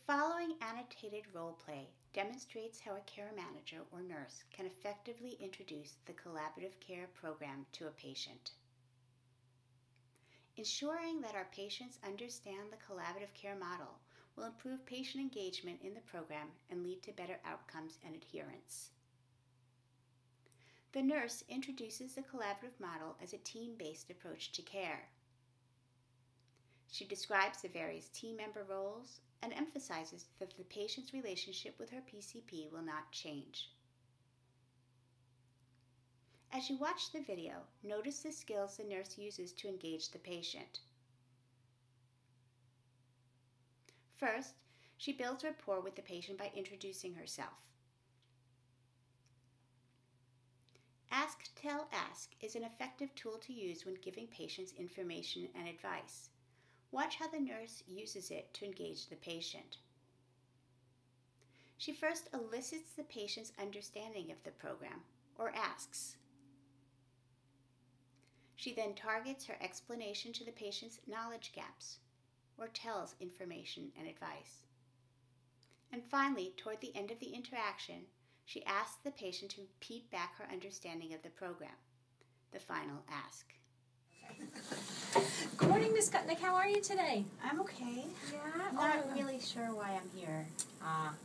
following annotated role play demonstrates how a care manager or nurse can effectively introduce the collaborative care program to a patient. Ensuring that our patients understand the collaborative care model will improve patient engagement in the program and lead to better outcomes and adherence. The nurse introduces the collaborative model as a team-based approach to care. She describes the various team member roles and emphasizes that the patient's relationship with her PCP will not change. As you watch the video, notice the skills the nurse uses to engage the patient. First, she builds rapport with the patient by introducing herself. Ask, Tell, Ask is an effective tool to use when giving patients information and advice. Watch how the nurse uses it to engage the patient. She first elicits the patient's understanding of the program, or asks. She then targets her explanation to the patient's knowledge gaps, or tells information and advice. And finally, toward the end of the interaction, she asks the patient to repeat back her understanding of the program, the final ask. Good morning, Ms. Gutnick. How are you today? I'm okay. Yeah? Not really sure why I'm here.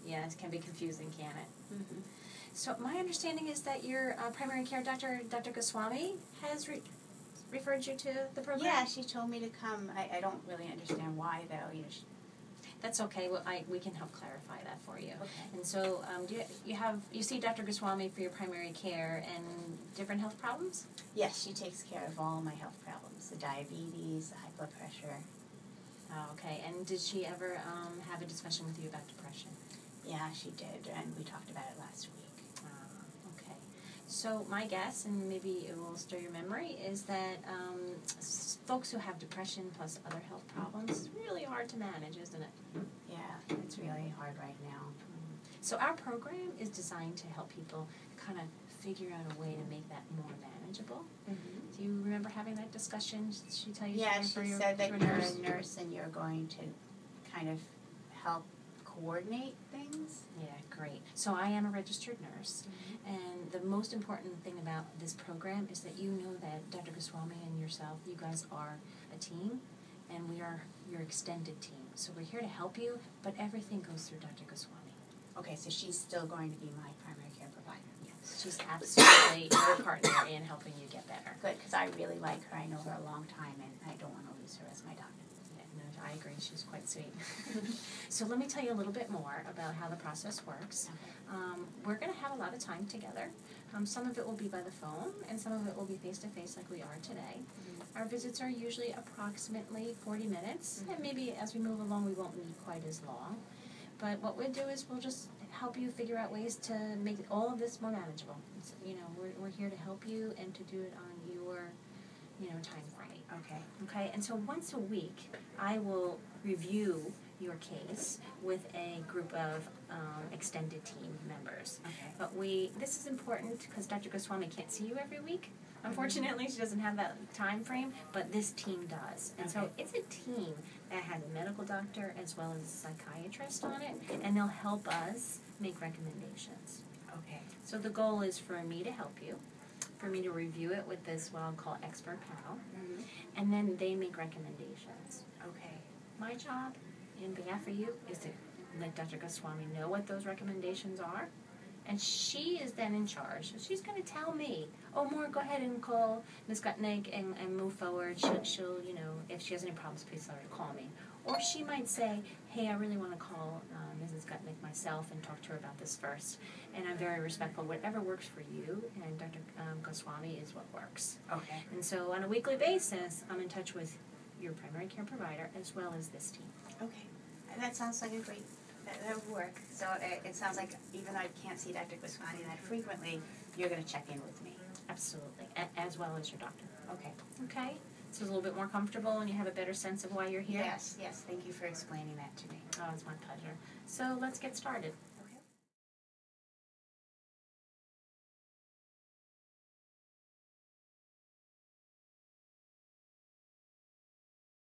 Yeah, it can be confusing, can't it? Mm-hmm. So my understanding is that your primary care doctor, Dr. Goswami, has referred you to the program? Yeah, she told me to come. I don't really understand why, though. That's okay. Well, we can help clarify that for you. Okay. And so, you see Dr. Goswami for your primary care and different health problems? Yes, she takes care of all my health problems, the diabetes, the high blood pressure. Oh, okay. And did she ever have a discussion with you about depression? Yeah, she did, and we talked about it last week. Okay. So my guess, and maybe it will stir your memory, is that folks who have depression plus other health problems is really hard to manage, isn't it? Yeah, it's really hard right now. So our program is designed to help people kind of figure out a way to make that more manageable. Mm-hmm. Do you remember having that discussion? Did she tell you? Yeah, she said that you're a nurse and you're going to kind of help coordinate things. Yeah, great. So I am a registered nurse, and the most important thing about this program is that you know that Dr. Goswami and yourself, you guys are a team, and we are your extended team. So we're here to help you, but everything goes through Dr. Goswami. Okay, so she's still going to be my primary care provider. Yes, she's absolutely your partner in helping you get better. Good, because I really like her. I know her a long time, and I don't want to lose her as my doctor. No, I agree. She's quite sweet. So let me tell you a little bit more about how the process works. Okay. We're going to have a lot of time together. Some of it will be by the phone, and some of it will be face-to-face like we are today. Mm-hmm. Our visits are usually approximately 40 minutes, and maybe as we move along we won't need quite as long. But what we'll do is we'll just help you figure out ways to make all of this more manageable. So, we're here to help you and to do it on your time frame. Okay. Okay, and so once a week, I will review your case with a group of extended team members. Okay. But this is important because Dr. Goswami can't see you every week. Unfortunately, she doesn't have that time frame, but this team does. And so it's a team that has a medical doctor as well as a psychiatrist on it, and they'll help us make recommendations. Okay. So the goal is for me to help you, for me to review it with this, what I'll call expert panel, and then they make recommendations. Okay. My job, in behalf of you, is to let Dr. Goswami know what those recommendations are, and she is then in charge. So she's going to tell me, oh, Maura, go ahead and call Ms. Gutnick and move forward. She'll, if she has any problems, please tell her to call me. Or she might say, hey, I really want to call Mrs. Gutnick myself and talk to her about this first. And I'm very respectful. Whatever works for you and Dr. Goswami is what works. Okay. And so on a weekly basis, I'm in touch with your primary care provider as well as this team. Okay. That sounds like that would work. So it sounds like even though I can't see Dr. Goswami that frequently, you're going to check in with me. Absolutely. As well as your doctor. Okay. Okay? So it's a little bit more comfortable and you have a better sense of why you're here? Yes. Thank you for explaining that to me. Oh, it's my pleasure. So let's get started.